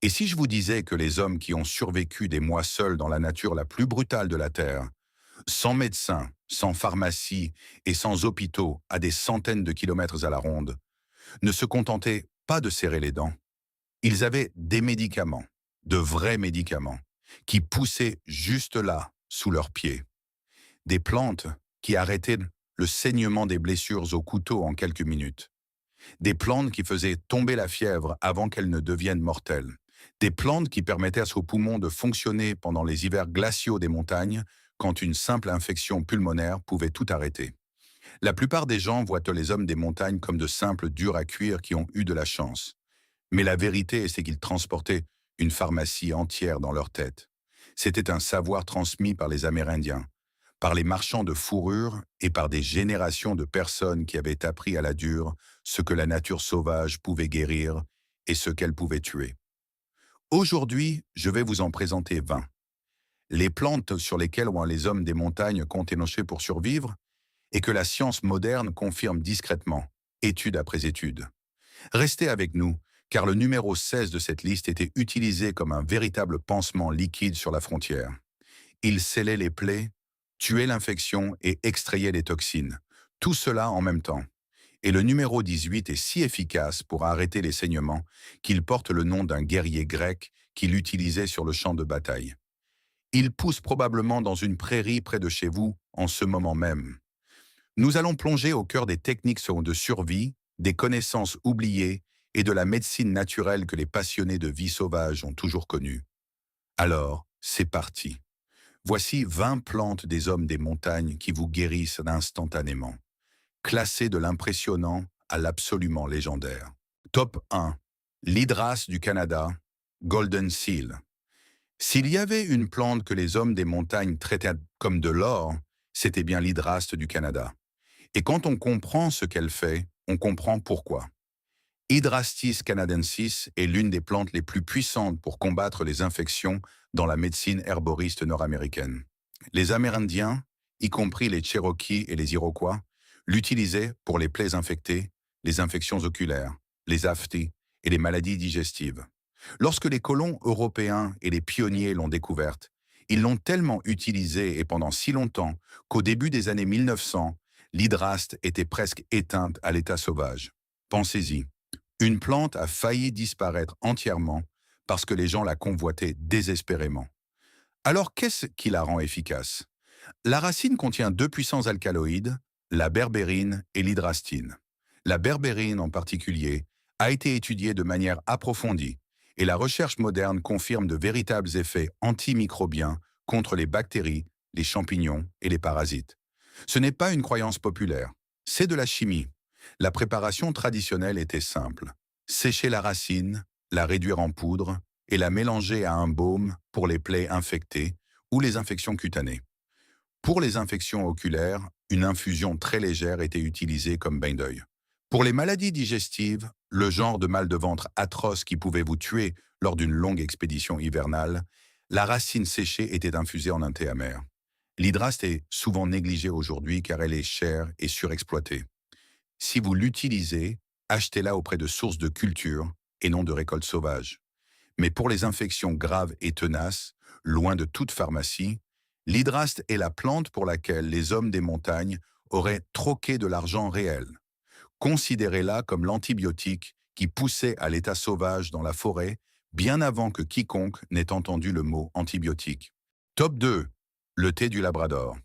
Et si je vous disais que les hommes qui ont survécu des mois seuls dans la nature la plus brutale de la Terre, sans médecins, sans pharmacie et sans hôpitaux à des centaines de kilomètres à la ronde, ne se contentaient pas de serrer les dents. Ils avaient des médicaments, de vrais médicaments, qui poussaient juste là, sous leurs pieds. Des plantes qui arrêtaient le saignement des blessures au couteau en quelques minutes. Des plantes qui faisaient tomber la fièvre avant qu'elle ne devienne mortelle. Des plantes qui permettaient à vos poumons de fonctionner pendant les hivers glaciaux des montagnes, quand une simple infection pulmonaire pouvait tout arrêter. La plupart des gens voient les hommes des montagnes comme de simples durs à cuire qui ont eu de la chance. Mais la vérité, c'est qu'ils transportaient une pharmacie entière dans leur tête. C'était un savoir transmis par les Amérindiens, par les marchands de fourrure et par des générations de personnes qui avaient appris à la dure ce que la nature sauvage pouvait guérir et ce qu'elle pouvait tuer. Aujourd'hui, je vais vous en présenter 20. Les plantes sur lesquelles les hommes des montagnes comptent énocher pour survivre et que la science moderne confirme discrètement, étude après étude. Restez avec nous, car le numéro 16 de cette liste était utilisé comme un véritable pansement liquide sur la frontière. Il scellait les plaies, tuait l'infection et extrayait les toxines. Tout cela en même temps. Et le numéro 18 est si efficace pour arrêter les saignements qu'il porte le nom d'un guerrier grec qui l'utilisait sur le champ de bataille. Il pousse probablement dans une prairie près de chez vous en ce moment même. Nous allons plonger au cœur des techniques de survie, des connaissances oubliées et de la médecine naturelle que les passionnés de vie sauvage ont toujours connue. Alors, c'est parti. Voici 20 plantes des hommes des montagnes qui vous guérissent instantanément, classées de l'impressionnant à l'absolument légendaire. Top 1. L'hydrasse du Canada, Golden Seal. S'il y avait une plante que les hommes des montagnes traitaient comme de l'or, c'était bien l'hydraste du Canada. Et quand on comprend ce qu'elle fait, on comprend pourquoi. Hydrastis canadensis est l'une des plantes les plus puissantes pour combattre les infections dans la médecine herboriste nord-américaine. Les Amérindiens, y compris les Cherokees et les Iroquois, l'utilisaient pour les plaies infectées, les infections oculaires, les aphties et les maladies digestives. Lorsque les colons européens et les pionniers l'ont découverte, ils l'ont tellement utilisée et pendant si longtemps qu'au début des années 1900, l'hydraste était presque éteinte à l'état sauvage. Pensez-y. Une plante a failli disparaître entièrement parce que les gens la convoitaient désespérément. Alors qu'est-ce qui la rend efficace? La racine contient deux puissants alcaloïdes, la berbérine et l'hydrastine. La berbérine en particulier a été étudiée de manière approfondie et la recherche moderne confirme de véritables effets antimicrobiens contre les bactéries, les champignons et les parasites. Ce n'est pas une croyance populaire, c'est de la chimie. La préparation traditionnelle était simple. Sécher la racine, la réduire en poudre et la mélanger à un baume pour les plaies infectées ou les infections cutanées. Pour les infections oculaires, une infusion très légère était utilisée comme bain d'œil. Pour les maladies digestives, le genre de mal de ventre atroce qui pouvait vous tuer lors d'une longue expédition hivernale, la racine séchée était infusée en un thé amer. L'hydraste est souvent négligée aujourd'hui car elle est chère et surexploitée. Si vous l'utilisez, achetez-la auprès de sources de culture et non de récoltes sauvages. Mais pour les infections graves et tenaces, loin de toute pharmacie, l'hydraste est la plante pour laquelle les hommes des montagnes auraient troqué de l'argent réel. Considérez-la comme l'antibiotique qui poussait à l'état sauvage dans la forêt bien avant que quiconque n'ait entendu le mot antibiotique. Top 2. Le thé du Labrador.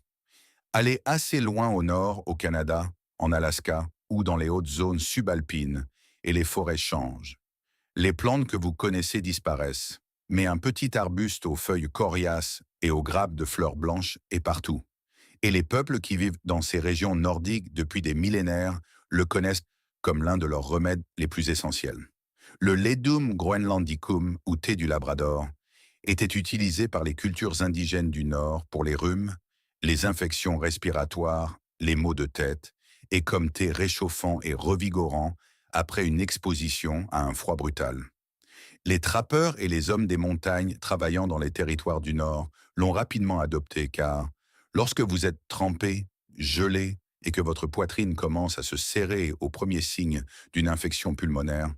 Allez assez loin au nord, au Canada, en Alaska ou dans les hautes zones subalpines, et les forêts changent. Les plantes que vous connaissez disparaissent, mais un petit arbuste aux feuilles coriaces et aux grappes de fleurs blanches est partout. Et les peuples qui vivent dans ces régions nordiques depuis des millénaires le connaissent comme l'un de leurs remèdes les plus essentiels. Le Ledum groenlandicum, ou thé du Labrador, était utilisé par les cultures indigènes du Nord pour les rhumes, les infections respiratoires, les maux de tête, et comme thé réchauffant et revigorant après une exposition à un froid brutal. Les trappeurs et les hommes des montagnes travaillant dans les territoires du Nord l'ont rapidement adopté car, lorsque vous êtes trempé, gelé et que votre poitrine commence à se serrer au premier signe d'une infection pulmonaire,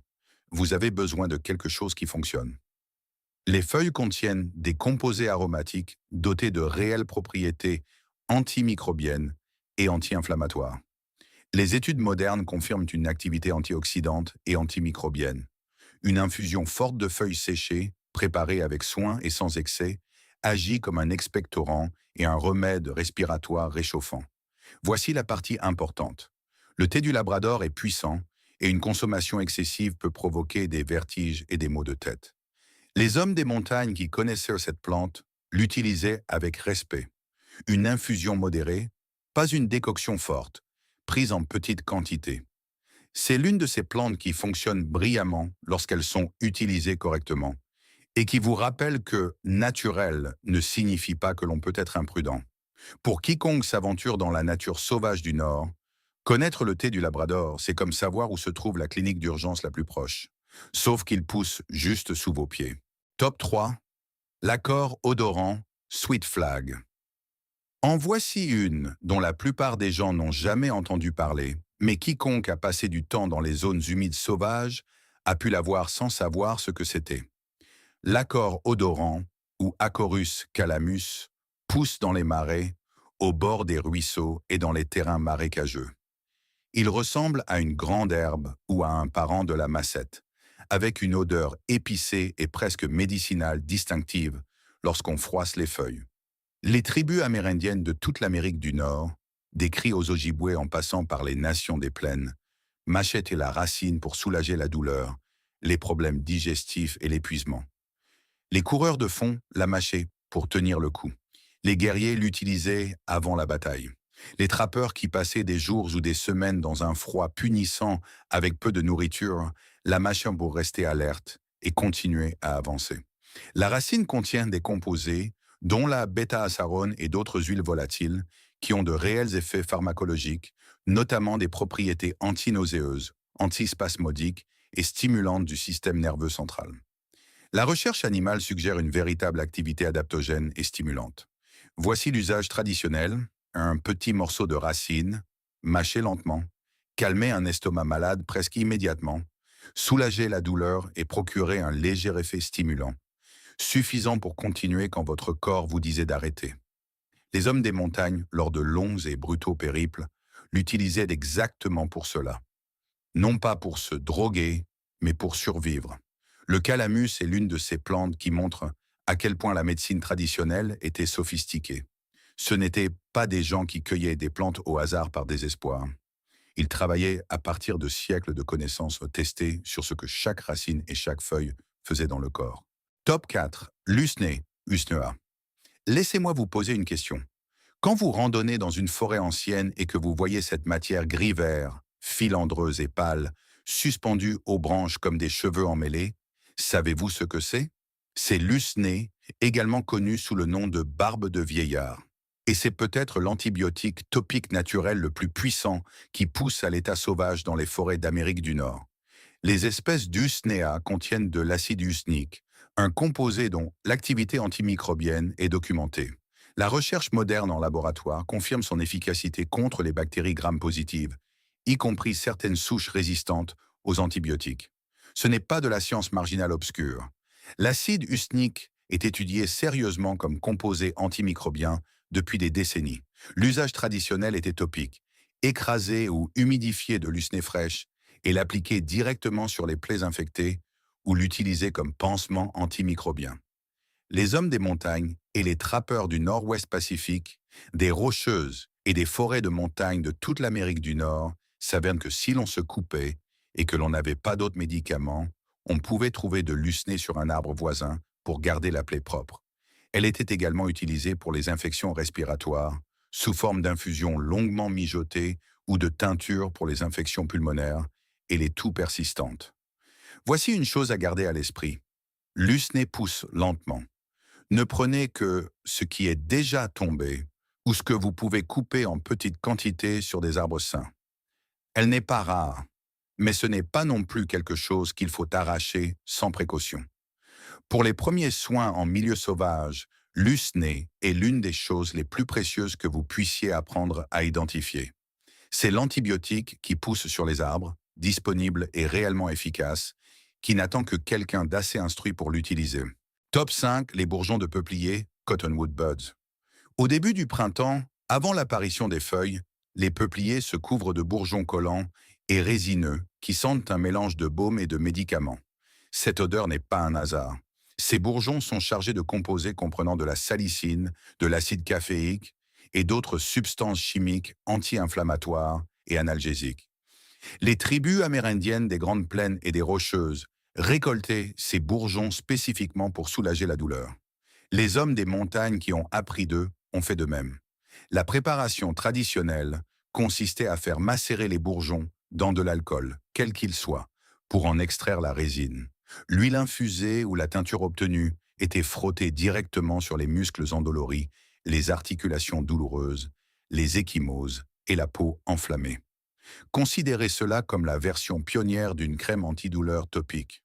vous avez besoin de quelque chose qui fonctionne. Les feuilles contiennent des composés aromatiques dotés de réelles propriétés antimicrobiennes et anti-inflammatoires. Les études modernes confirment une activité antioxydante et antimicrobienne. Une infusion forte de feuilles séchées, préparée avec soin et sans excès, agit comme un expectorant et un remède respiratoire réchauffant. Voici la partie importante. Le thé du Labrador est puissant et une consommation excessive peut provoquer des vertiges et des maux de tête. Les hommes des montagnes qui connaissaient cette plante l'utilisaient avec respect. Une infusion modérée, pas une décoction forte, prise en petite quantité. C'est l'une de ces plantes qui fonctionnent brillamment lorsqu'elles sont utilisées correctement et qui vous rappelle que naturel ne signifie pas que l'on peut être imprudent. Pour quiconque s'aventure dans la nature sauvage du Nord, connaître le thé du Labrador, c'est comme savoir où se trouve la clinique d'urgence la plus proche, sauf qu'il pousse juste sous vos pieds. Top 3. L'accord odorant Sweet Flag. En voici une dont la plupart des gens n'ont jamais entendu parler, mais quiconque a passé du temps dans les zones humides sauvages a pu la voir sans savoir ce que c'était. L'accord odorant, ou Acorus calamus, pousse dans les marais, au bord des ruisseaux et dans les terrains marécageux. Il ressemble à une grande herbe ou à un parent de la macette, avec une odeur épicée et presque médicinale distinctive lorsqu'on froisse les feuilles. Les tribus amérindiennes de toute l'Amérique du Nord, des cris aux Ojibwés en passant par les nations des plaines, mâchaient la racine pour soulager la douleur, les problèmes digestifs et l'épuisement. Les coureurs de fond la mâchaient pour tenir le coup. Les guerriers l'utilisaient avant la bataille. Les trappeurs qui passaient des jours ou des semaines dans un froid punissant avec peu de nourriture la mâchaient pour rester alerte et continuer à avancer. La racine contient des composés, dont la bêta-acérone et d'autres huiles volatiles, qui ont de réels effets pharmacologiques, notamment des propriétés antinauséeuses, antispasmodiques et stimulantes du système nerveux central. La recherche animale suggère une véritable activité adaptogène et stimulante. Voici l'usage traditionnel: un petit morceau de racine, mâché lentement, calmer un estomac malade presque immédiatement, soulager la douleur et procurer un léger effet stimulant, suffisant pour continuer quand votre corps vous disait d'arrêter. Les hommes des montagnes, lors de longs et brutaux périples, l'utilisaient exactement pour cela. Non pas pour se droguer, mais pour survivre. Le calamus est l'une de ces plantes qui montrent à quel point la médecine traditionnelle était sophistiquée. Ce n'étaient pas des gens qui cueillaient des plantes au hasard par désespoir. Ils travaillaient à partir de siècles de connaissances testées sur ce que chaque racine et chaque feuille faisaient dans le corps. Top 4. Lusnée, Usnea. Laissez-moi vous poser une question. Quand vous randonnez dans une forêt ancienne et que vous voyez cette matière gris-vert, filandreuse et pâle, suspendue aux branches comme des cheveux emmêlés, savez-vous ce que c'est? C'est l'usnée, également connu sous le nom de barbe de vieillard. Et c'est peut-être l'antibiotique topique naturel le plus puissant qui pousse à l'état sauvage dans les forêts d'Amérique du Nord. Les espèces d'Usnea contiennent de l'acide usnique, un composé dont l'activité antimicrobienne est documentée. La recherche moderne en laboratoire confirme son efficacité contre les bactéries gram-positives, y compris certaines souches résistantes aux antibiotiques. Ce n'est pas de la science marginale obscure. L'acide usnique est étudié sérieusement comme composé antimicrobien depuis des décennies. L'usage traditionnel était topique: écraser ou humidifier de l'usnée fraîche et l'appliquer directement sur les plaies infectées ou l'utiliser comme pansement antimicrobien. Les hommes des montagnes et les trappeurs du nord-ouest Pacifique, des rocheuses et des forêts de montagne de toute l'Amérique du Nord savèrent que si l'on se coupait et que l'on n'avait pas d'autres médicaments, on pouvait trouver de l'usnée sur un arbre voisin pour garder la plaie propre. Elle était également utilisée pour les infections respiratoires, sous forme d'infusions longuement mijotées ou de teintures pour les infections pulmonaires et les toux persistantes. Voici une chose à garder à l'esprit. L'usnée pousse lentement. Ne prenez que ce qui est déjà tombé ou ce que vous pouvez couper en petites quantités sur des arbres sains. Elle n'est pas rare, mais ce n'est pas non plus quelque chose qu'il faut arracher sans précaution. Pour les premiers soins en milieu sauvage, l'usnée est l'une des choses les plus précieuses que vous puissiez apprendre à identifier. C'est l'antibiotique qui pousse sur les arbres, disponible et réellement efficace, qui n'attend que quelqu'un d'assez instruit pour l'utiliser. Top 5, les bourgeons de peuplier, Cottonwood Buds. Au début du printemps, avant l'apparition des feuilles, les peupliers se couvrent de bourgeons collants et résineux qui sentent un mélange de baume et de médicaments. Cette odeur n'est pas un hasard. Ces bourgeons sont chargés de composés comprenant de la salicine, de l'acide caféique et d'autres substances chimiques anti-inflammatoires et analgésiques. Les tribus amérindiennes des Grandes Plaines et des Rocheuses récoltaient ces bourgeons spécifiquement pour soulager la douleur. Les hommes des montagnes qui ont appris d'eux ont fait de même. La préparation traditionnelle consistait à faire macérer les bourgeons dans de l'alcool, quel qu'il soit, pour en extraire la résine. L'huile infusée ou la teinture obtenue était frottée directement sur les muscles endoloris, les articulations douloureuses, les ecchymoses et la peau enflammée. Considérez cela comme la version pionnière d'une crème antidouleur topique.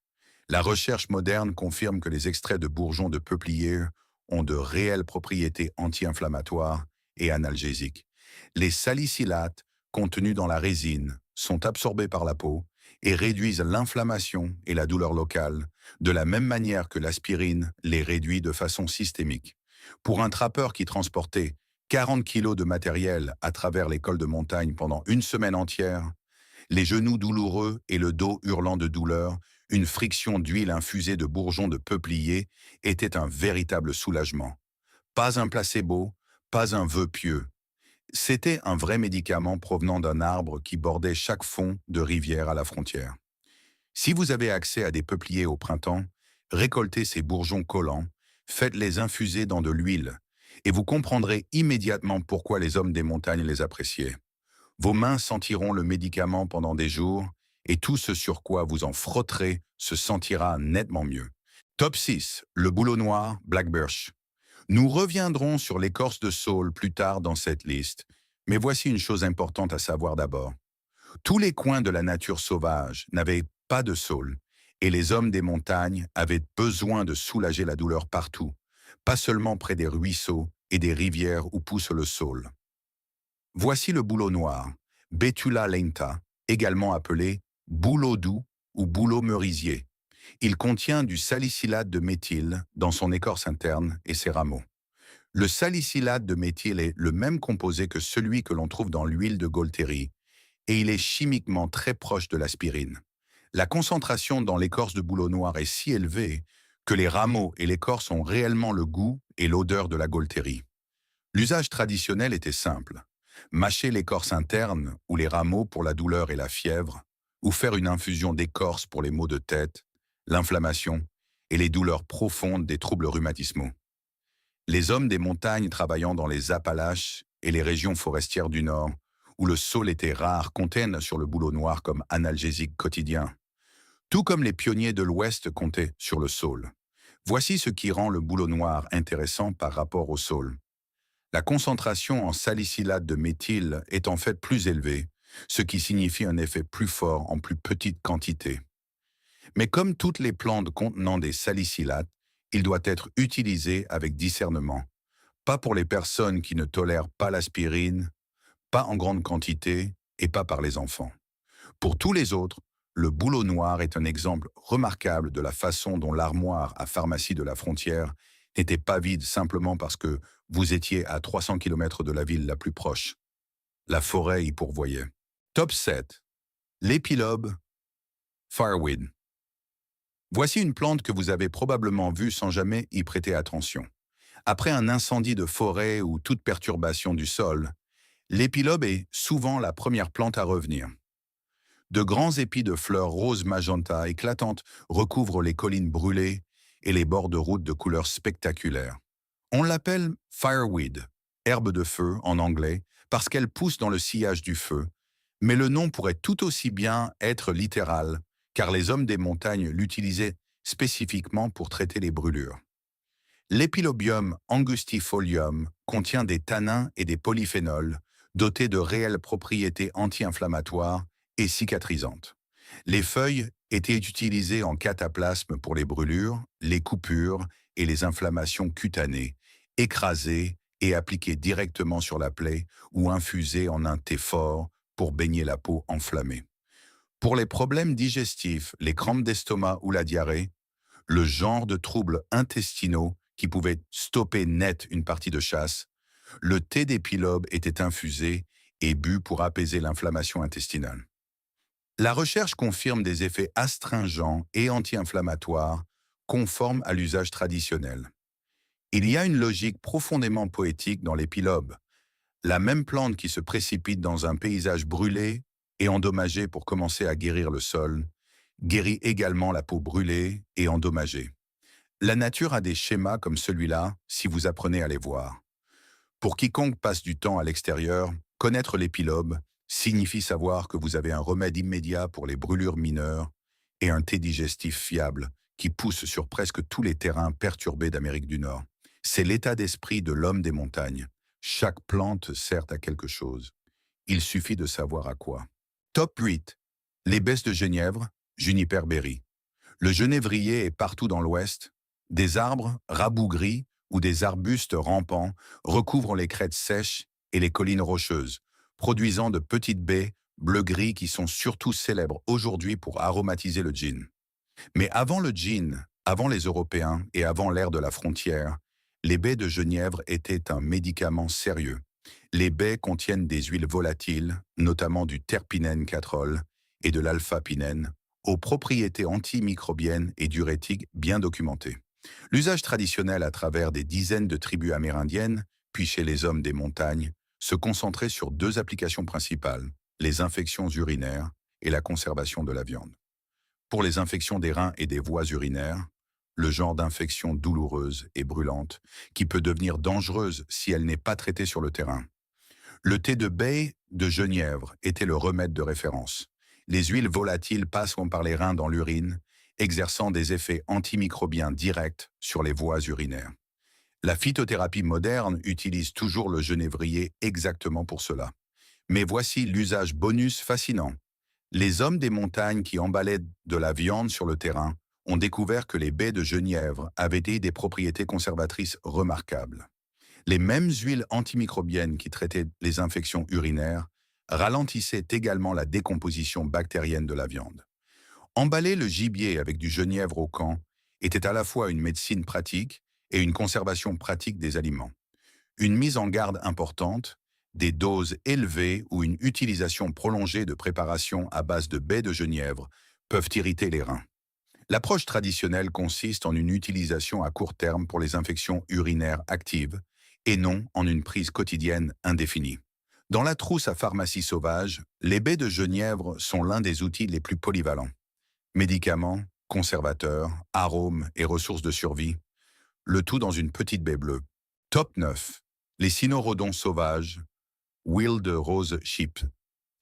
La recherche moderne confirme que les extraits de bourgeons de peuplier ont de réelles propriétés anti-inflammatoires et analgésiques. Les salicylates contenus dans la résine sont absorbés par la peau et réduisent l'inflammation et la douleur locale, de la même manière que l'aspirine les réduit de façon systémique. Pour un trappeur qui transportait 40 kilos de matériel à travers les cols de montagne pendant une semaine entière, les genoux douloureux et le dos hurlant de douleur, une friction d'huile infusée de bourgeons de peuplier était un véritable soulagement. Pas un placebo, pas un vœu pieux. C'était un vrai médicament provenant d'un arbre qui bordait chaque fond de rivière à la frontière. Si vous avez accès à des peupliers au printemps, récoltez ces bourgeons collants, faites-les infuser dans de l'huile, et vous comprendrez immédiatement pourquoi les hommes des montagnes les appréciaient. Vos mains sentiront le médicament pendant des jours, et tout ce sur quoi vous en frotterez se sentira nettement mieux. Top 6, le bouleau noir, Black Birch. Nous reviendrons sur l'écorce de saule plus tard dans cette liste, mais voici une chose importante à savoir d'abord. Tous les coins de la nature sauvage n'avaient pas de saule, et les hommes des montagnes avaient besoin de soulager la douleur partout, pas seulement près des ruisseaux et des rivières où pousse le saule. Voici le bouleau noir, Betula lenta, également appelé bouleau doux ou bouleau merisier. Il contient du salicylate de méthyle dans son écorce interne et ses rameaux. Le salicylate de méthyle est le même composé que celui que l'on trouve dans l'huile de Gualteri, et il est chimiquement très proche de l'aspirine. La concentration dans l'écorce de bouleau noir est si élevée que les rameaux et l'écorce ont réellement le goût et l'odeur de la Gualteri. L'usage traditionnel était simple. Mâcher l'écorce interne ou les rameaux pour la douleur et la fièvre, ou faire une infusion d'écorce pour les maux de tête, l'inflammation et les douleurs profondes des troubles rhumatismaux. Les hommes des montagnes travaillant dans les Appalaches et les régions forestières du Nord, où le saule était rare, comptaient sur le bouleau noir comme analgésique quotidien. Tout comme les pionniers de l'Ouest comptaient sur le saule. Voici ce qui rend le bouleau noir intéressant par rapport au saule. La concentration en salicylate de méthyle est en fait plus élevée, ce qui signifie un effet plus fort en plus petite quantité. Mais comme toutes les plantes contenant des salicylates, il doit être utilisé avec discernement. Pas pour les personnes qui ne tolèrent pas l'aspirine, pas en grande quantité et pas par les enfants. Pour tous les autres, le bouleau noir est un exemple remarquable de la façon dont l'armoire à pharmacie de la frontière n'était pas vide simplement parce que vous étiez à 300 km de la ville la plus proche. La forêt y pourvoyait. Top 7. L'épilobe, fireweed. Voici une plante que vous avez probablement vue sans jamais y prêter attention. Après un incendie de forêt ou toute perturbation du sol, l'épilobe est souvent la première plante à revenir. De grands épis de fleurs rose magenta éclatantes recouvrent les collines brûlées et les bords de route de couleurs spectaculaires. On l'appelle fireweed, herbe de feu en anglais, parce qu'elle pousse dans le sillage du feu, mais le nom pourrait tout aussi bien être littéral, car les hommes des montagnes l'utilisaient spécifiquement pour traiter les brûlures. L'épilobium angustifolium contient des tanins et des polyphénols, dotés de réelles propriétés anti-inflammatoires et cicatrisantes. Les feuilles étaient utilisées en cataplasme pour les brûlures, les coupures et les inflammations cutanées, écrasées et appliquées directement sur la plaie ou infusées en un thé fort pour baigner la peau enflammée. Pour les problèmes digestifs, les crampes d'estomac ou la diarrhée, le genre de troubles intestinaux qui pouvaient stopper net une partie de chasse, le thé d'épilobe était infusé et bu pour apaiser l'inflammation intestinale. La recherche confirme des effets astringents et anti-inflammatoires conformes à l'usage traditionnel. Il y a une logique profondément poétique dans l'épilobe. La même plante qui se précipite dans un paysage brûlé et endommagé pour commencer à guérir le sol, guérit également la peau brûlée et endommagée. La nature a des schémas comme celui-là si vous apprenez à les voir. Pour quiconque passe du temps à l'extérieur, connaître l'épilobe signifie savoir que vous avez un remède immédiat pour les brûlures mineures et un thé digestif fiable qui pousse sur presque tous les terrains perturbés d'Amérique du Nord. C'est l'état d'esprit de l'homme des montagnes. Chaque plante sert à quelque chose. Il suffit de savoir à quoi. Top 8. Les baies de genièvre, Juniper berry. Le genévrier est partout dans l'ouest. Des arbres rabougris ou des arbustes rampants recouvrent les crêtes sèches et les collines rocheuses, produisant de petites baies bleu-gris qui sont surtout célèbres aujourd'hui pour aromatiser le gin. Mais avant le gin, avant les Européens et avant l'ère de la frontière, les baies de genièvre étaient un médicament sérieux. Les baies contiennent des huiles volatiles, notamment du terpinène 4-ol et de l'alpha-pinène, aux propriétés antimicrobiennes et diurétiques bien documentées. L'usage traditionnel à travers des dizaines de tribus amérindiennes, puis chez les hommes des montagnes, se concentrait sur deux applications principales, les infections urinaires et la conservation de la viande. Pour les infections des reins et des voies urinaires, le genre d'infection douloureuse et brûlante qui peut devenir dangereuse si elle n'est pas traitée sur le terrain. Le thé de baie de genièvre était le remède de référence. Les huiles volatiles passent par les reins dans l'urine, exerçant des effets antimicrobiens directs sur les voies urinaires. La phytothérapie moderne utilise toujours le genévrier exactement pour cela. Mais voici l'usage bonus fascinant. Les hommes des montagnes qui emballaient de la viande sur le terrain ont découvert que les baies de genièvre avaient des propriétés conservatrices remarquables. Les mêmes huiles antimicrobiennes qui traitaient les infections urinaires ralentissaient également la décomposition bactérienne de la viande. Emballer le gibier avec du genièvre au camp était à la fois une médecine pratique et une conservation pratique des aliments. Une mise en garde importante, des doses élevées ou une utilisation prolongée de préparations à base de baies de genièvre peuvent irriter les reins. L'approche traditionnelle consiste en une utilisation à court terme pour les infections urinaires actives et non en une prise quotidienne indéfinie. Dans la trousse à pharmacie sauvage, les baies de genièvre sont l'un des outils les plus polyvalents. Médicaments, conservateurs, arômes et ressources de survie, le tout dans une petite baie bleue. Top 9. Les cynorhodons sauvages, Wild Rose Sheep.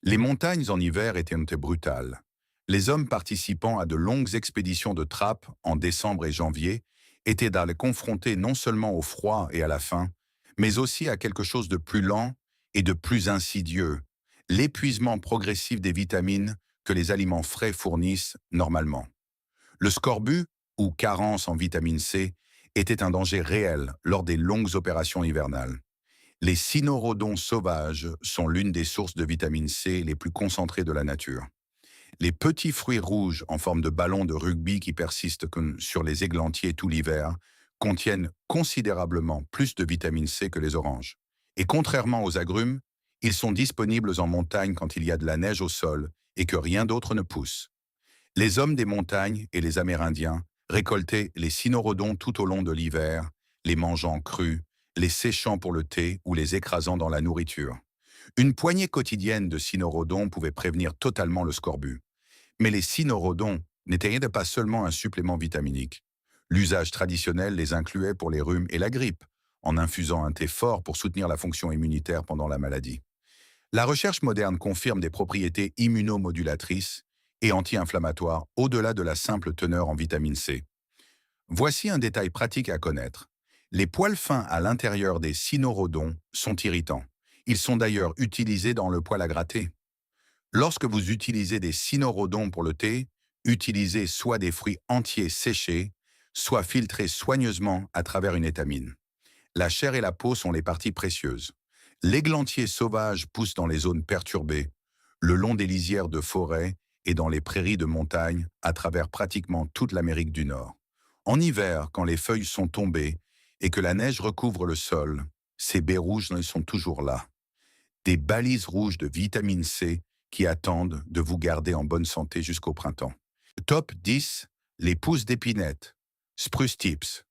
Les montagnes en hiver étaient brutales. Les hommes participant à de longues expéditions de trappe en décembre et janvier étaient d'aller confronter non seulement au froid et à la faim, mais aussi à quelque chose de plus lent et de plus insidieux, l'épuisement progressif des vitamines que les aliments frais fournissent normalement. Le scorbut, ou carence en vitamine C, était un danger réel lors des longues opérations hivernales. Les cynorhodons sauvages sont l'une des sources de vitamine C les plus concentrées de la nature. Les petits fruits rouges en forme de ballons de rugby qui persistent comme sur les églantiers tout l'hiver contiennent considérablement plus de vitamine C que les oranges. Et contrairement aux agrumes, ils sont disponibles en montagne quand il y a de la neige au sol et que rien d'autre ne pousse. Les hommes des montagnes et les Amérindiens récoltaient les cynorhodons tout au long de l'hiver, les mangeant crus, les séchant pour le thé ou les écrasant dans la nourriture. Une poignée quotidienne de cynorhodons pouvait prévenir totalement le scorbut. Mais les cynorhodons n'étaient pas seulement un supplément vitaminique. L'usage traditionnel les incluait pour les rhumes et la grippe, en infusant un thé fort pour soutenir la fonction immunitaire pendant la maladie. La recherche moderne confirme des propriétés immunomodulatrices et anti-inflammatoires au-delà de la simple teneur en vitamine C. Voici un détail pratique à connaître. Les poils fins à l'intérieur des cynorhodons sont irritants. Ils sont d'ailleurs utilisés dans le poêle à gratter. Lorsque vous utilisez des cynorhodons pour le thé, utilisez soit des fruits entiers séchés, soit filtrés soigneusement à travers une étamine. La chair et la peau sont les parties précieuses. L'églantier sauvage pousse dans les zones perturbées, le long des lisières de forêt et dans les prairies de montagne à travers pratiquement toute l'Amérique du Nord. En hiver, quand les feuilles sont tombées et que la neige recouvre le sol, ces baies rouges sont toujours là. Des balises rouges de vitamine C qui attendent de vous garder en bonne santé jusqu'au printemps. Top 10, les pousses d'épinette. Spruce tips.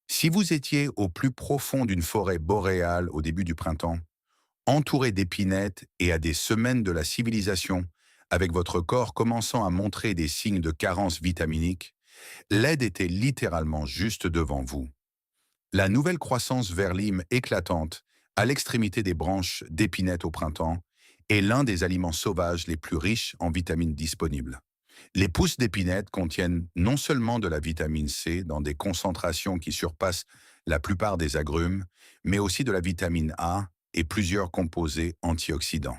Si vous étiez au plus profond d'une forêt boréale au début du printemps, entouré d'épinettes et à des semaines de la civilisation, avec votre corps commençant à montrer des signes de carence vitaminique, l'aide était littéralement juste devant vous. La nouvelle croissance verlime éclatante à l'extrémité des branches d'épinettes au printemps est l'un des aliments sauvages les plus riches en vitamines disponibles. Les pousses d'épinette contiennent non seulement de la vitamine C dans des concentrations qui surpassent la plupart des agrumes, mais aussi de la vitamine A et plusieurs composés antioxydants.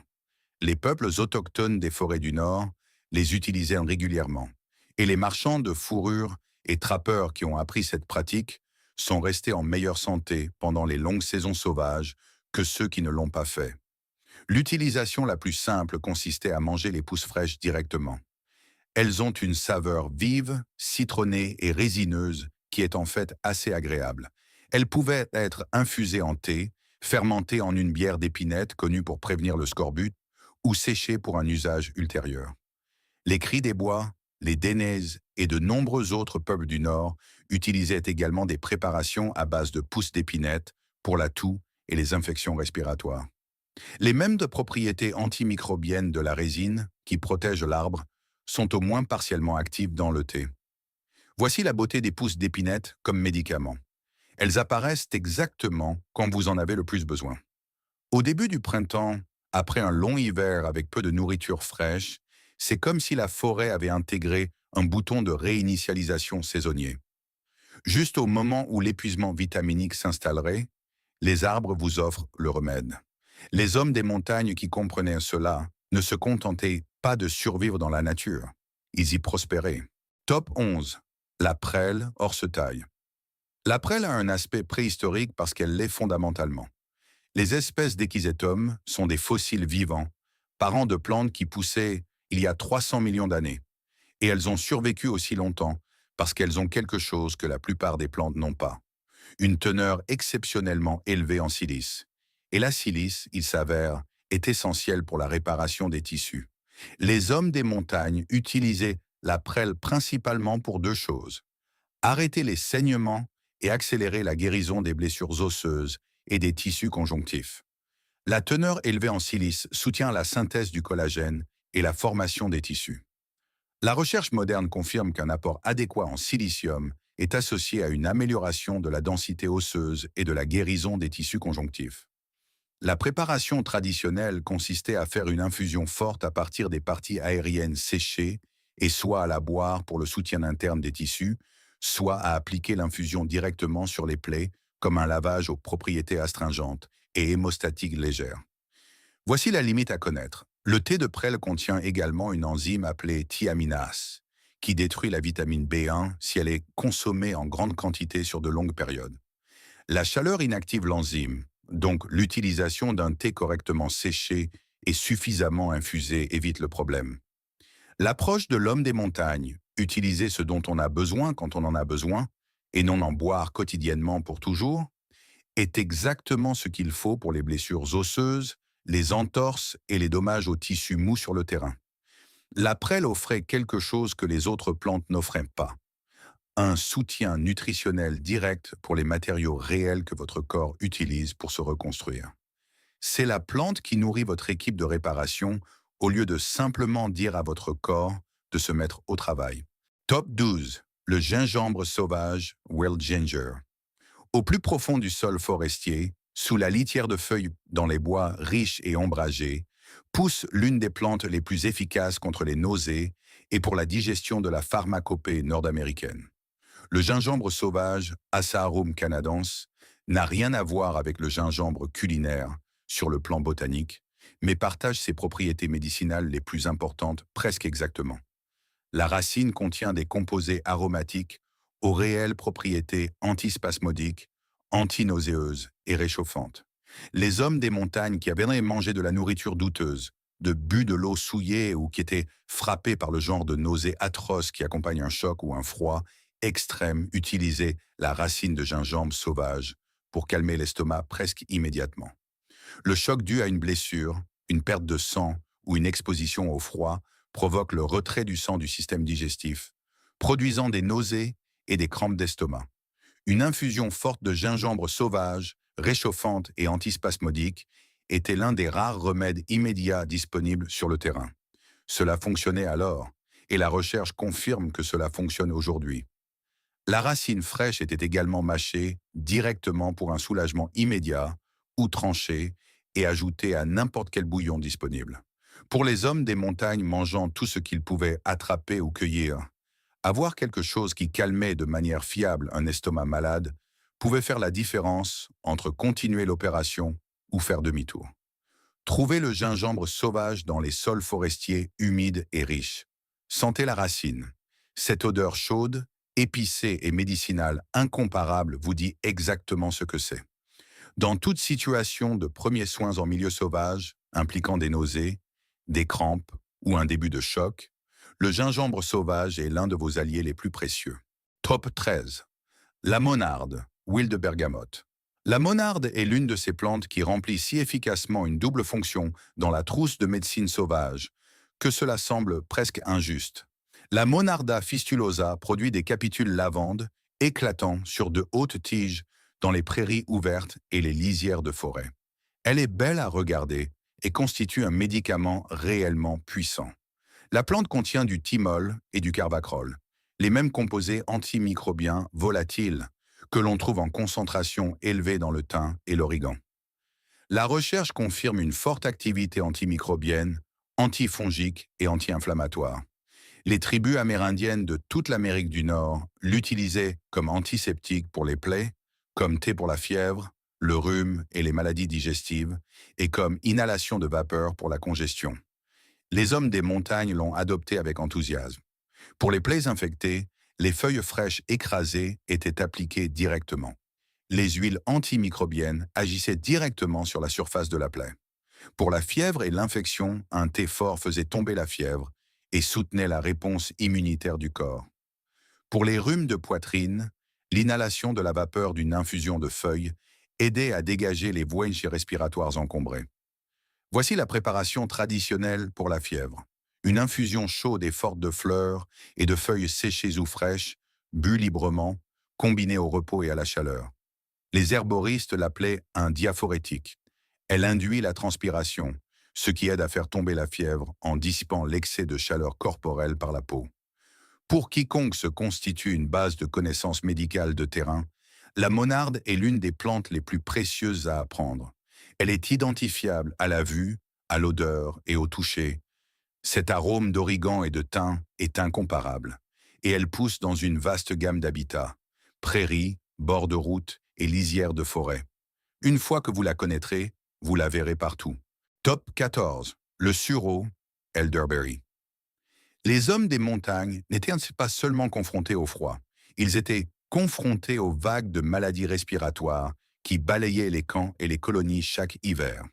Les peuples autochtones des forêts du Nord les utilisaient régulièrement, et les marchands de fourrures et trappeurs qui ont appris cette pratique sont restés en meilleure santé pendant les longues saisons sauvages que ceux qui ne l'ont pas fait. L'utilisation la plus simple consistait à manger les pousses fraîches directement. Elles ont une saveur vive, citronnée et résineuse qui est en fait assez agréable. Elles pouvaient être infusées en thé, fermentées en une bière d'épinette connue pour prévenir le scorbut, ou séchées pour un usage ultérieur. Les cris des bois, les Dénèzes et de nombreux autres peuples du Nord utilisaient également des préparations à base de pousses d'épinette pour la toux et les infections respiratoires. Les mêmes de propriétés antimicrobiennes de la résine, qui protègent l'arbre, sont au moins partiellement actives dans le thé. Voici la beauté des pousses d'épinette comme médicament. Elles apparaissent exactement quand vous en avez le plus besoin. Au début du printemps, après un long hiver avec peu de nourriture fraîche, c'est comme si la forêt avait intégré un bouton de réinitialisation saisonnier. Juste au moment où l'épuisement vitaminique s'installerait, les arbres vous offrent le remède. Les hommes des montagnes qui comprenaient cela ne se contentaient pas de survivre dans la nature. Ils y prospéraient. Top 11. La prêle horsetaille. La prêle a un aspect préhistorique parce qu'elle l'est fondamentalement. Les espèces d'Echisetum sont des fossiles vivants, parents de plantes qui poussaient il y a 300 millions d'années. Et elles ont survécu aussi longtemps parce qu'elles ont quelque chose que la plupart des plantes n'ont pas. Une teneur exceptionnellement élevée en silice. Et la silice, il s'avère, est essentielle pour la réparation des tissus. Les hommes des montagnes utilisaient la prêle principalement pour deux choses: arrêter les saignements et accélérer la guérison des blessures osseuses et des tissus conjonctifs. La teneur élevée en silice soutient la synthèse du collagène et la formation des tissus. La recherche moderne confirme qu'un apport adéquat en silicium est associé à une amélioration de la densité osseuse et de la guérison des tissus conjonctifs. La préparation traditionnelle consistait à faire une infusion forte à partir des parties aériennes séchées et soit à la boire pour le soutien interne des tissus, soit à appliquer l'infusion directement sur les plaies comme un lavage aux propriétés astringentes et hémostatiques légères. Voici la limite à connaître. Le thé de prêle contient également une enzyme appelée thiaminase, qui détruit la vitamine B1 si elle est consommée en grande quantité sur de longues périodes. La chaleur inactive l'enzyme, donc l'utilisation d'un thé correctement séché et suffisamment infusé évite le problème. L'approche de l'homme des montagnes, utiliser ce dont on a besoin quand on en a besoin, et non en boire quotidiennement pour toujours, est exactement ce qu'il faut pour les blessures osseuses, les entorses et les dommages aux tissus mous sur le terrain. La prêle offrait quelque chose que les autres plantes n'offraient pas: un soutien nutritionnel direct pour les matériaux réels que votre corps utilise pour se reconstruire. C'est la plante qui nourrit votre équipe de réparation au lieu de simplement dire à votre corps de se mettre au travail. Top 12. Le gingembre sauvage, wild ginger. Au plus profond du sol forestier, sous la litière de feuilles dans les bois riches et ombragés, pousse l'une des plantes les plus efficaces contre les nausées et pour la digestion de la pharmacopée nord-américaine. Le gingembre sauvage, Asarum canadense, n'a rien à voir avec le gingembre culinaire sur le plan botanique, mais partage ses propriétés médicinales les plus importantes presque exactement. La racine contient des composés aromatiques aux réelles propriétés antispasmodiques, antinauséeuses et réchauffantes. Les hommes des montagnes qui avaient mangé de la nourriture douteuse, bu de l'eau souillée ou qui étaient frappés par le genre de nausées atroces qui accompagnent un choc ou un froid, extrêmes utilisaient la racine de gingembre sauvage pour calmer l'estomac presque immédiatement. Le choc dû à une blessure, une perte de sang ou une exposition au froid provoque le retrait du sang du système digestif, produisant des nausées et des crampes d'estomac. Une infusion forte de gingembre sauvage, réchauffante et antispasmodique était l'un des rares remèdes immédiats disponibles sur le terrain. Cela fonctionnait alors, et la recherche confirme que cela fonctionne aujourd'hui. La racine fraîche était également mâchée directement pour un soulagement immédiat ou tranchée et ajoutée à n'importe quel bouillon disponible. Pour les hommes des montagnes mangeant tout ce qu'ils pouvaient attraper ou cueillir, avoir quelque chose qui calmait de manière fiable un estomac malade pouvait faire la différence entre continuer l'opération ou faire demi-tour. Trouvez le gingembre sauvage dans les sols forestiers humides et riches. Sentez la racine. Cette odeur chaude, épicée et médicinale incomparable vous dit exactement ce que c'est. Dans toute situation de premiers soins en milieu sauvage, impliquant des nausées, des crampes ou un début de choc, le gingembre sauvage est l'un de vos alliés les plus précieux. Top 13. La monarde, huile de bergamote. La monarde est l'une de ces plantes qui remplit si efficacement une double fonction dans la trousse de médecine sauvage que cela semble presque injuste. La Monarda fistulosa produit des capitules lavande éclatants sur de hautes tiges dans les prairies ouvertes et les lisières de forêt. Elle est belle à regarder et constitue un médicament réellement puissant. La plante contient du thymol et du carvacrol, les mêmes composés antimicrobiens volatiles que l'on trouve en concentration élevée dans le thym et l'origan. La recherche confirme une forte activité antimicrobienne, antifongique et anti-inflammatoire. Les tribus amérindiennes de toute l'Amérique du Nord l'utilisaient comme antiseptique pour les plaies, comme thé pour la fièvre, le rhume et les maladies digestives, et comme inhalation de vapeur pour la congestion. Les hommes des montagnes l'ont adopté avec enthousiasme. Pour les plaies infectées, les feuilles fraîches écrasées étaient appliquées directement. Les huiles antimicrobiennes agissaient directement sur la surface de la plaie. Pour la fièvre et l'infection, un thé fort faisait tomber la fièvre et soutenait la réponse immunitaire du corps. Pour les rhumes de poitrine, l'inhalation de la vapeur d'une infusion de feuilles aidait à dégager les voies respiratoires encombrées. Voici la préparation traditionnelle pour la fièvre. Une infusion chaude et forte de fleurs et de feuilles séchées ou fraîches, bues librement, combinée au repos et à la chaleur. Les herboristes l'appelaient un diaphorétique. Elle induit la transpiration, ce qui aide à faire tomber la fièvre en dissipant l'excès de chaleur corporelle par la peau. Pour quiconque se constitue une base de connaissances médicales de terrain, la monarde est l'une des plantes les plus précieuses à apprendre. Elle est identifiable à la vue, à l'odeur et au toucher. Cet arôme d'origan et de thym est incomparable, et elle pousse dans une vaste gamme d'habitats, prairies, bords de route et lisières de forêt. Une fois que vous la connaîtrez, vous la verrez partout. Top 14. Le sureau, elderberry. Les hommes des montagnes n'étaient pas seulement confrontés au froid, ils étaient confrontés aux vagues de maladies respiratoires qui balayaient les camps et les colonies chaque hiver.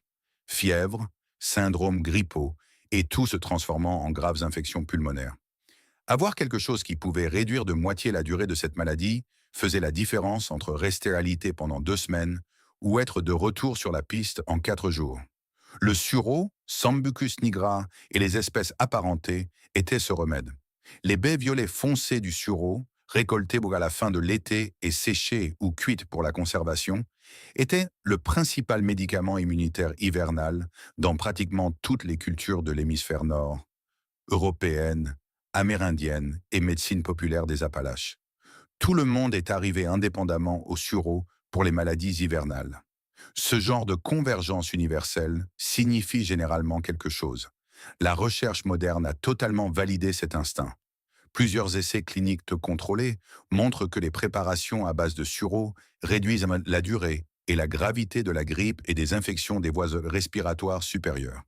Fièvre, syndrome grippaux, et tout se transformant en graves infections pulmonaires. Avoir quelque chose qui pouvait réduire de moitié la durée de cette maladie faisait la différence entre rester alité pendant 2 semaines ou être de retour sur la piste en 4 jours. Le sureau, Sambucus nigra et les espèces apparentées étaient ce remède. Les baies violets foncées du sureau, récoltées à la fin de l'été et séchées ou cuites pour la conservation, étaient le principal médicament immunitaire hivernal dans pratiquement toutes les cultures de l'hémisphère nord, européenne, amérindienne et médecine populaire des Appalaches. Tout le monde est arrivé indépendamment au sureau pour les maladies hivernales. Ce genre de convergence universelle signifie généralement quelque chose. La recherche moderne a totalement validé cet instinct. Plusieurs essais cliniques contrôlés montrent que les préparations à base de sureau réduisent la durée et la gravité de la grippe et des infections des voies respiratoires supérieures.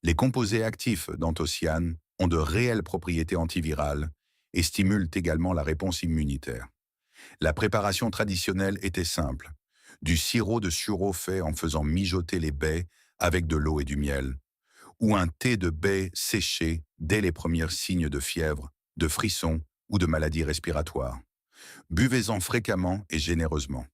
Les composés actifs d'anthocyanes ont de réelles propriétés antivirales et stimulent également la réponse immunitaire. La préparation traditionnelle était simple. Du sirop de sureau fait en faisant mijoter les baies avec de l'eau et du miel, ou un thé de baies séché dès les premiers signes de fièvre, de frissons ou de maladies respiratoires. Buvez-en fréquemment et généreusement.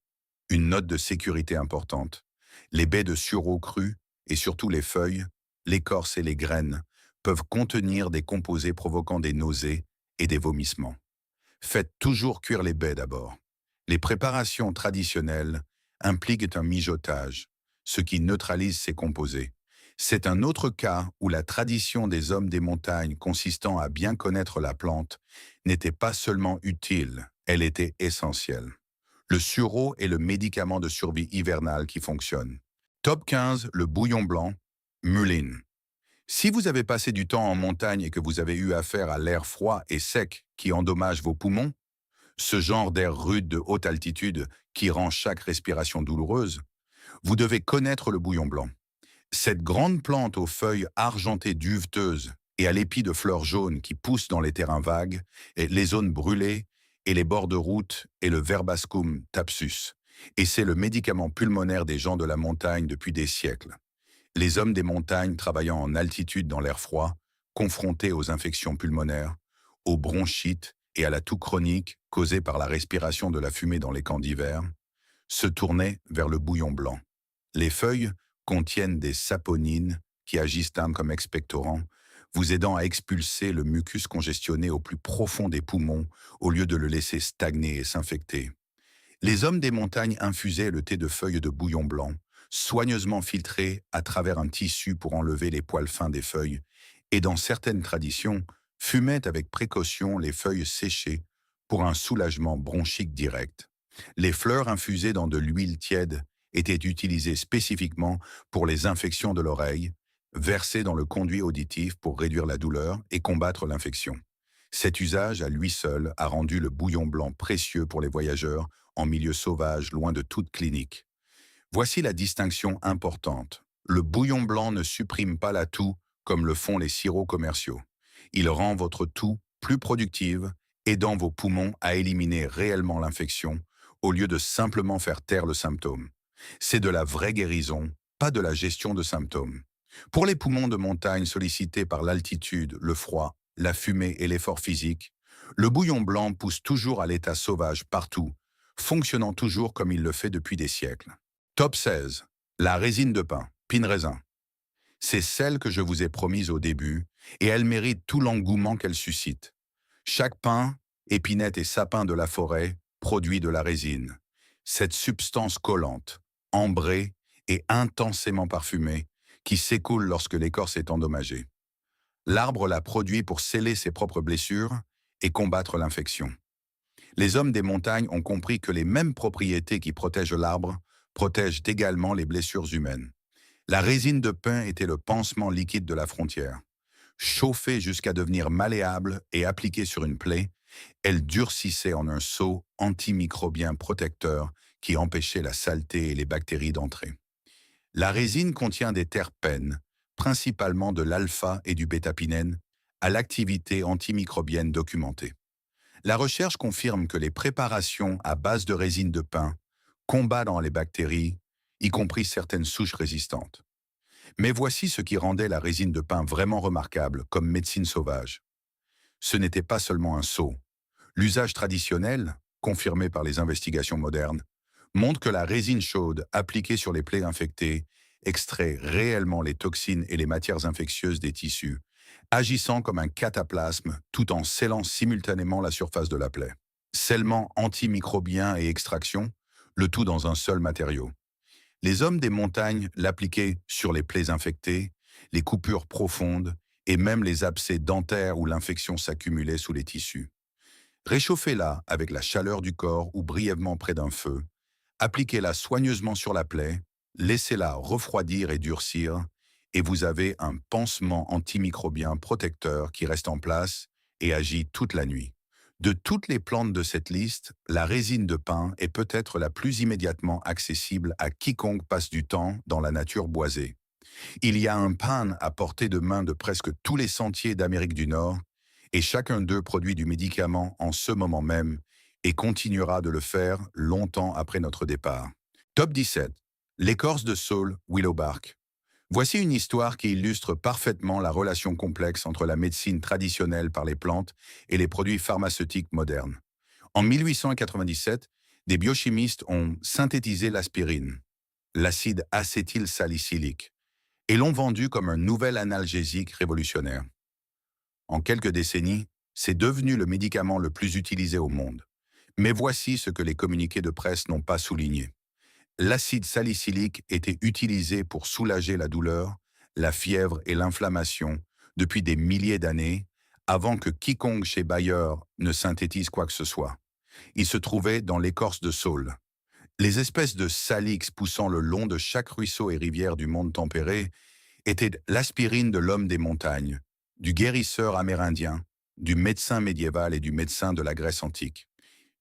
Une note de sécurité importante. Les baies de sureau cru, et surtout les feuilles, l'écorce et les graines, peuvent contenir des composés provoquant des nausées et des vomissements. Faites toujours cuire les baies d'abord. Les préparations traditionnelles impliquent un mijotage, ce qui neutralise ces composés. C'est un autre cas où la tradition des hommes des montagnes consistant à bien connaître la plante n'était pas seulement utile, elle était essentielle. Le sureau est le médicament de survie hivernale qui fonctionne. Top 15, le bouillon blanc, Mullin. Si vous avez passé du temps en montagne et que vous avez eu affaire à l'air froid et sec qui endommage vos poumons, ce genre d'air rude de haute altitude qui rend chaque respiration douloureuse, vous devez connaître le bouillon blanc. Cette grande plante aux feuilles argentées duveteuses et à l'épi de fleurs jaunes qui pousse dans les terrains vagues, et les zones brûlées et les bords de route et le Verbascum thapsus. Et c'est le médicament pulmonaire des gens de la montagne depuis des siècles. Les hommes des montagnes travaillant en altitude dans l'air froid, confrontés aux infections pulmonaires, aux bronchites et à la toux chronique causée par la respiration de la fumée dans les camps d'hiver, se tournaient vers le bouillon blanc. Les feuilles contiennent des saponines qui agissent comme expectorants, vous aidant à expulser le mucus congestionné au plus profond des poumons au lieu de le laisser stagner et s'infecter. Les hommes des montagnes infusaient le thé de feuilles de bouillon blanc, soigneusement filtré à travers un tissu pour enlever les poils fins des feuilles, et dans certaines traditions, fumaient avec précaution les feuilles séchées pour un soulagement bronchique direct. Les fleurs infusées dans de l'huile tiède étaient utilisées spécifiquement pour les infections de l'oreille, versées dans le conduit auditif pour réduire la douleur et combattre l'infection. Cet usage à lui seul a rendu le bouillon blanc précieux pour les voyageurs en milieu sauvage, loin de toute clinique. Voici la distinction importante. Le bouillon blanc ne supprime pas la toux comme le font les sirops commerciaux. Il rend votre toux plus productive, aidant vos poumons à éliminer réellement l'infection au lieu de simplement faire taire le symptôme. C'est de la vraie guérison, pas de la gestion de symptômes. Pour les poumons de montagne sollicités par l'altitude, le froid, la fumée et l'effort physique, le bouillon blanc pousse toujours à l'état sauvage partout, fonctionnant toujours comme il le fait depuis des siècles. Top 16. La résine de pin, pin raisin. C'est celle que je vous ai promise au début, et elle mérite tout l'engouement qu'elle suscite. Chaque pin, épinette et sapin de la forêt produit de la résine. Cette substance collante, ambrée et intensément parfumée, qui s'écoule lorsque l'écorce est endommagée. L'arbre la produit pour sceller ses propres blessures et combattre l'infection. Les hommes des montagnes ont compris que les mêmes propriétés qui protègent l'arbre protègent également les blessures humaines. La résine de pin était le pansement liquide de la frontière. Chauffée jusqu'à devenir malléable et appliquée sur une plaie, elle durcissait en un seau antimicrobien protecteur qui empêchait la saleté et les bactéries d'entrer. La résine contient des terpènes, principalement de l'alpha et du bêta-pinène, à l'activité antimicrobienne documentée. La recherche confirme que les préparations à base de résine de pin combattent les bactéries, y compris certaines souches résistantes. Mais voici ce qui rendait la résine de pin vraiment remarquable comme médecine sauvage. Ce n'était pas seulement un seau. L'usage traditionnel, confirmé par les investigations modernes, montre que la résine chaude appliquée sur les plaies infectées extrait réellement les toxines et les matières infectieuses des tissus, agissant comme un cataplasme tout en scellant simultanément la surface de la plaie. Scellement antimicrobien et extraction, le tout dans un seul matériau. Les hommes des montagnes l'appliquaient sur les plaies infectées, les coupures profondes et même les abcès dentaires où l'infection s'accumulait sous les tissus. Réchauffez-la avec la chaleur du corps ou brièvement près d'un feu, appliquez-la soigneusement sur la plaie, laissez-la refroidir et durcir, et vous avez un pansement antimicrobien protecteur qui reste en place et agit toute la nuit. De toutes les plantes de cette liste, la résine de pin est peut-être la plus immédiatement accessible à quiconque passe du temps dans la nature boisée. Il y a un pin à portée de main de presque tous les sentiers d'Amérique du Nord, et chacun d'eux produit du médicament en ce moment même et continuera de le faire longtemps après notre départ. Top 17. L'écorce de saule Willowbark. Voici une histoire qui illustre parfaitement la relation complexe entre la médecine traditionnelle par les plantes et les produits pharmaceutiques modernes. En 1897, des biochimistes ont synthétisé l'aspirine, l'acide acétylsalicylique, et l'ont vendu comme un nouvel analgésique révolutionnaire. En quelques décennies, c'est devenu le médicament le plus utilisé au monde. Mais voici ce que les communiqués de presse n'ont pas souligné. L'acide salicylique était utilisé pour soulager la douleur, la fièvre et l'inflammation depuis des milliers d'années, avant que quiconque chez Bayer ne synthétise quoi que ce soit. Il se trouvait dans l'écorce de saule. Les espèces de salix poussant le long de chaque ruisseau et rivière du monde tempéré étaient l'aspirine de l'homme des montagnes, du guérisseur amérindien, du médecin médiéval et du médecin de la Grèce antique.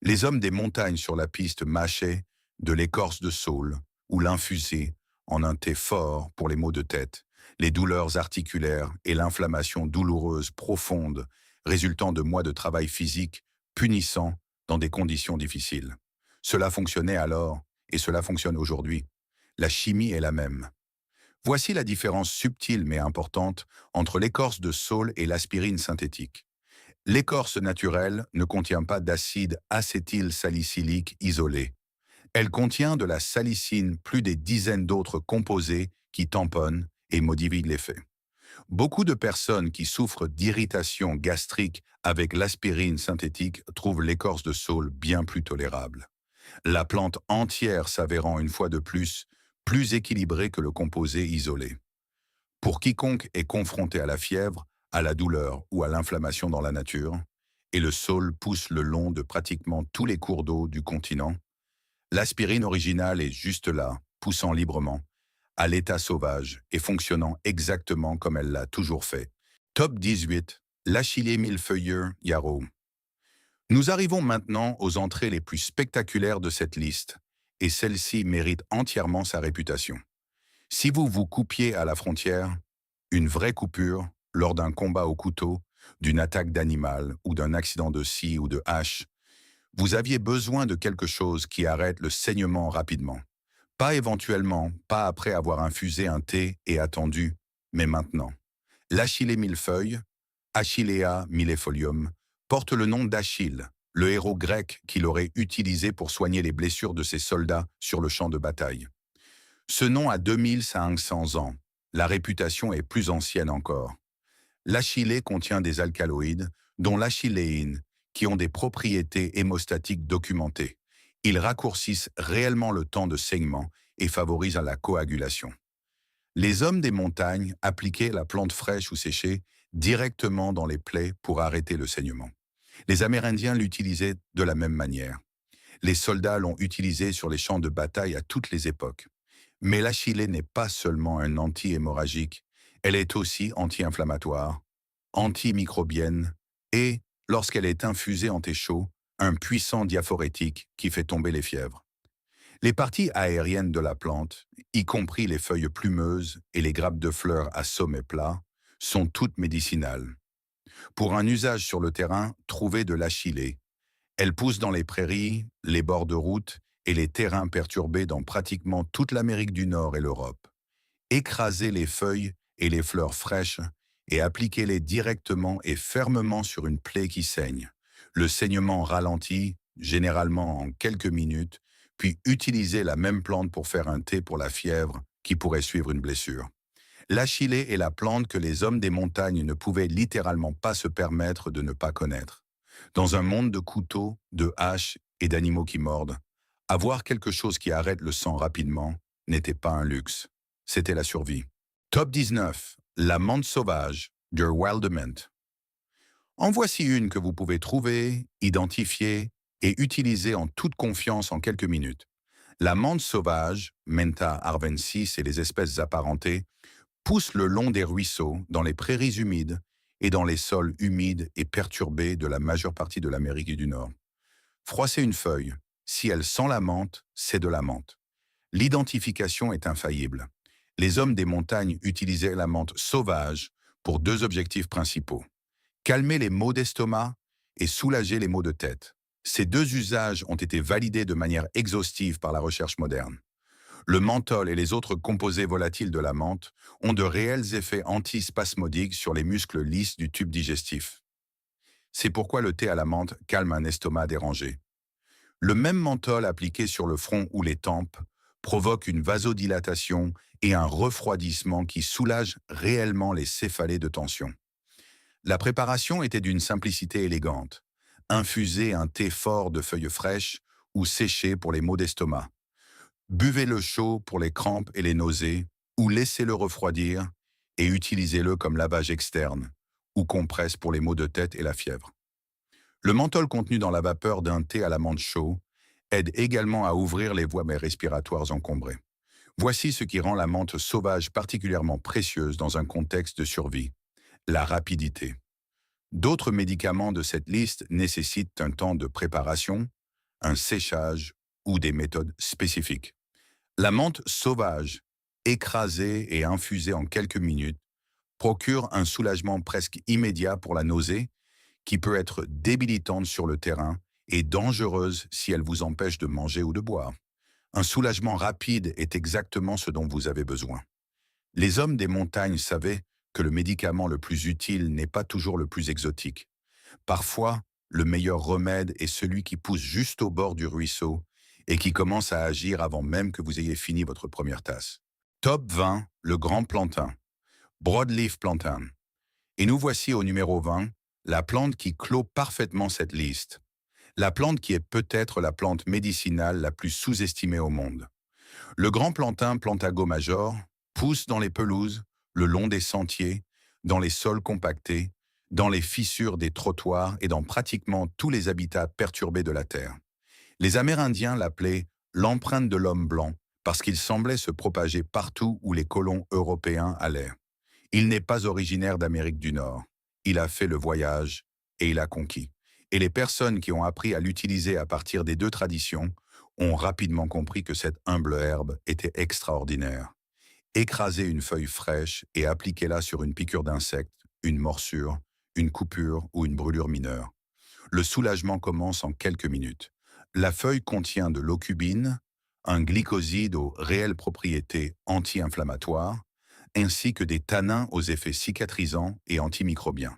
Les hommes des montagnes sur la piste mâchaient de l'écorce de saule ou l'infusaient en un thé fort pour les maux de tête, les douleurs articulaires et l'inflammation douloureuse profonde résultant de mois de travail physique punissant dans des conditions difficiles. Cela fonctionnait alors et cela fonctionne aujourd'hui. La chimie est la même. Voici la différence subtile mais importante entre l'écorce de saule et l'aspirine synthétique. L'écorce naturelle ne contient pas d'acide acétylsalicylique isolé. Elle contient de la salicine plus des dizaines d'autres composés qui tamponnent et modifient l'effet. Beaucoup de personnes qui souffrent d'irritation gastrique avec l'aspirine synthétique trouvent l'écorce de saule bien plus tolérable. La plante entière s'avérant une fois de plus équilibrée que le composé isolé. Pour quiconque est confronté à la fièvre, à la douleur ou à l'inflammation dans la nature, et le saule pousse le long de pratiquement tous les cours d'eau du continent, l'aspirine originale est juste là, poussant librement, à l'état sauvage et fonctionnant exactement comme elle l'a toujours fait. Top 18. L'Achillée millefeuilleux yarrow. Nous arrivons maintenant aux entrées les plus spectaculaires de cette liste, et celle-ci mérite entièrement sa réputation. Si vous vous coupiez à la frontière, une vraie coupure, lors d'un combat au couteau, d'une attaque d'animal ou d'un accident de scie ou de hache, vous aviez besoin de quelque chose qui arrête le saignement rapidement. Pas éventuellement, pas après avoir infusé un thé et attendu, mais maintenant. L'Achillée millefeuille, Achillea millefolium, porte le nom d'Achille, le héros grec qu'il aurait utilisé pour soigner les blessures de ses soldats sur le champ de bataille. Ce nom a 2500 ans. La réputation est plus ancienne encore. L'achillée contient des alcaloïdes, dont l'achilléine, qui ont des propriétés hémostatiques documentées. Ils raccourcissent réellement le temps de saignement et favorisent la coagulation. Les hommes des montagnes appliquaient la plante fraîche ou séchée directement dans les plaies pour arrêter le saignement. Les Amérindiens l'utilisaient de la même manière. Les soldats l'ont utilisé sur les champs de bataille à toutes les époques. Mais l'achillée n'est pas seulement un anti-hémorragique, elle est aussi anti-inflammatoire, antimicrobienne et, lorsqu'elle est infusée en thé chaud, un puissant diaphorétique qui fait tomber les fièvres. Les parties aériennes de la plante, y compris les feuilles plumeuses et les grappes de fleurs à sommet plat, sont toutes médicinales. Pour un usage sur le terrain, trouvez de l'achillée. Elle pousse dans les prairies, les bords de route et les terrains perturbés dans pratiquement toute l'Amérique du Nord et l'Europe. Écrasez les feuilles et les fleurs fraîches et appliquez-les directement et fermement sur une plaie qui saigne. Le saignement ralentit, généralement en quelques minutes, puis utilisez la même plante pour faire un thé pour la fièvre qui pourrait suivre une blessure. L'achillée est la plante que les hommes des montagnes ne pouvaient littéralement pas se permettre de ne pas connaître. Dans un monde de couteaux, de haches et d'animaux qui mordent, avoir quelque chose qui arrête le sang rapidement n'était pas un luxe. C'était la survie. Top 19. La menthe sauvage, der Wildement. En voici une que vous pouvez trouver, identifier et utiliser en toute confiance en quelques minutes. La menthe sauvage, Mentha arvensis et les espèces apparentées, pousse le long des ruisseaux, dans les prairies humides et dans les sols humides et perturbés de la majeure partie de l'Amérique du Nord. Froissez une feuille. Si elle sent la menthe, c'est de la menthe. L'identification est infaillible. Les hommes des montagnes utilisaient la menthe sauvage pour deux objectifs principaux. Calmer les maux d'estomac et soulager les maux de tête. Ces deux usages ont été validés de manière exhaustive par la recherche moderne. Le menthol et les autres composés volatiles de la menthe ont de réels effets antispasmodiques sur les muscles lisses du tube digestif. C'est pourquoi le thé à la menthe calme un estomac dérangé. Le même menthol appliqué sur le front ou les tempes provoque une vasodilatation et un refroidissement qui soulagent réellement les céphalées de tension. La préparation était d'une simplicité élégante. Infusez un thé fort de feuilles fraîches ou séché pour les maux d'estomac. Buvez-le chaud pour les crampes et les nausées, ou laissez-le refroidir et utilisez-le comme lavage externe ou compresse pour les maux de tête et la fièvre. Le menthol contenu dans la vapeur d'un thé à la menthe chaud aide également à ouvrir les voies respiratoires encombrées. Voici ce qui rend la menthe sauvage particulièrement précieuse dans un contexte de survie: la rapidité. D'autres médicaments de cette liste nécessitent un temps de préparation, un séchage ou des méthodes spécifiques. La menthe sauvage, écrasée et infusée en quelques minutes, procure un soulagement presque immédiat pour la nausée, qui peut être débilitante sur le terrain et dangereuse si elle vous empêche de manger ou de boire. Un soulagement rapide est exactement ce dont vous avez besoin. Les hommes des montagnes savaient que le médicament le plus utile n'est pas toujours le plus exotique. Parfois, le meilleur remède est celui qui pousse juste au bord du ruisseau et qui commence à agir avant même que vous ayez fini votre première tasse. Top 20, le grand plantain. Broadleaf plantain. Et nous voici au numéro 20, la plante qui clôt parfaitement cette liste. La plante qui est peut-être la plante médicinale la plus sous-estimée au monde. Le grand plantain Plantago major pousse dans les pelouses, le long des sentiers, dans les sols compactés, dans les fissures des trottoirs et dans pratiquement tous les habitats perturbés de la Terre. Les Amérindiens l'appelaient l'empreinte de l'homme blanc parce qu'il semblait se propager partout où les colons européens allaient. Il n'est pas originaire d'Amérique du Nord. Il a fait le voyage et il a conquis. Et les personnes qui ont appris à l'utiliser à partir des deux traditions ont rapidement compris que cette humble herbe était extraordinaire. Écrasez une feuille fraîche et appliquez-la sur une piqûre d'insecte, une morsure, une coupure ou une brûlure mineure. Le soulagement commence en quelques minutes. La feuille contient de l'ocubine, un glycoside aux réelles propriétés anti-inflammatoires, ainsi que des tanins aux effets cicatrisants et antimicrobiens.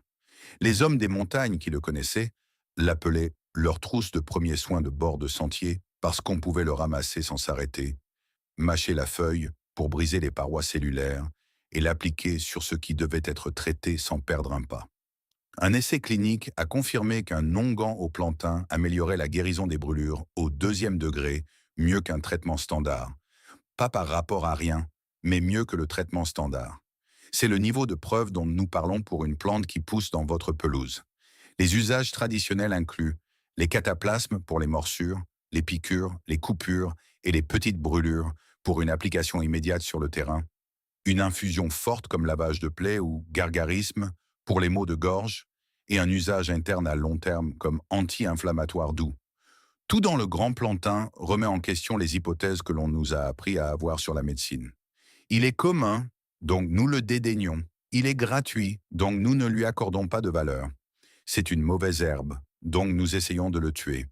Les hommes des montagnes qui le connaissaient l'appelaient leur trousse de premiers soins de bord de sentier parce qu'on pouvait le ramasser sans s'arrêter, mâcher la feuille pour briser les parois cellulaires et l'appliquer sur ce qui devait être traité sans perdre un pas. Un essai clinique a confirmé qu'un onguent au plantain améliorait la guérison des brûlures au 2e degré mieux qu'un traitement standard. Pas par rapport à rien, mais mieux que le traitement standard. C'est le niveau de preuve dont nous parlons pour une plante qui pousse dans votre pelouse. Les usages traditionnels incluent les cataplasmes pour les morsures, les piqûres, les coupures et les petites brûlures pour une application immédiate sur le terrain, une infusion forte comme lavage de plaies ou gargarisme pour les maux de gorge, et un usage interne à long terme comme anti-inflammatoire doux. Tout dans le grand plantain remet en question les hypothèses que l'on nous a appris à avoir sur la médecine. Il est commun, donc nous le dédaignons. Il est gratuit, donc nous ne lui accordons pas de valeur. C'est une mauvaise herbe, donc nous essayons de le tuer.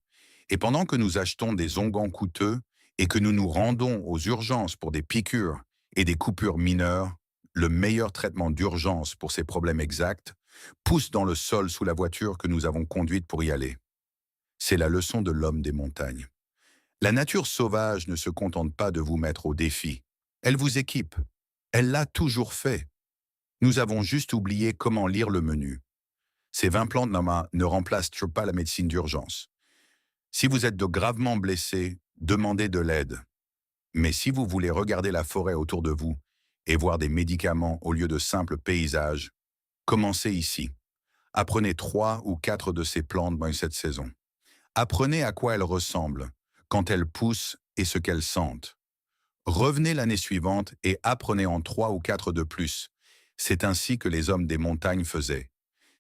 Et pendant que nous achetons des onguents coûteux et que nous nous rendons aux urgences pour des piqûres et des coupures mineures, le meilleur traitement d'urgence pour ces problèmes exacts pousse dans le sol sous la voiture que nous avons conduite pour y aller. C'est la leçon de l'homme des montagnes. La nature sauvage ne se contente pas de vous mettre au défi. Elle vous équipe. Elle l'a toujours fait. Nous avons juste oublié comment lire le menu. Ces 20 plantes ne remplacent toujours pas la médecine d'urgence. Si vous êtes gravement blessé, demandez de l'aide. Mais si vous voulez regarder la forêt autour de vous et voir des médicaments au lieu de simples paysages, commencez ici. Apprenez 3 ou 4 de ces plantes dans cette saison. Apprenez à quoi elles ressemblent, quand elles poussent et ce qu'elles sentent. Revenez l'année suivante et apprenez en 3 ou 4 de plus. C'est ainsi que les hommes des montagnes faisaient.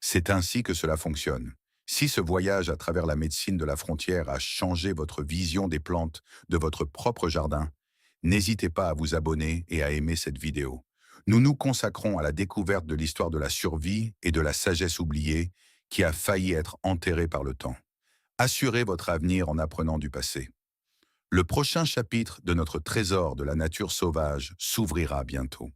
C'est ainsi que cela fonctionne. Si ce voyage à travers la médecine de la frontière a changé votre vision des plantes de votre propre jardin, n'hésitez pas à vous abonner et à aimer cette vidéo. Nous nous consacrons à la découverte de l'histoire de la survie et de la sagesse oubliée qui a failli être enterrée par le temps. Assurez votre avenir en apprenant du passé. Le prochain chapitre de notre trésor de la nature sauvage s'ouvrira bientôt.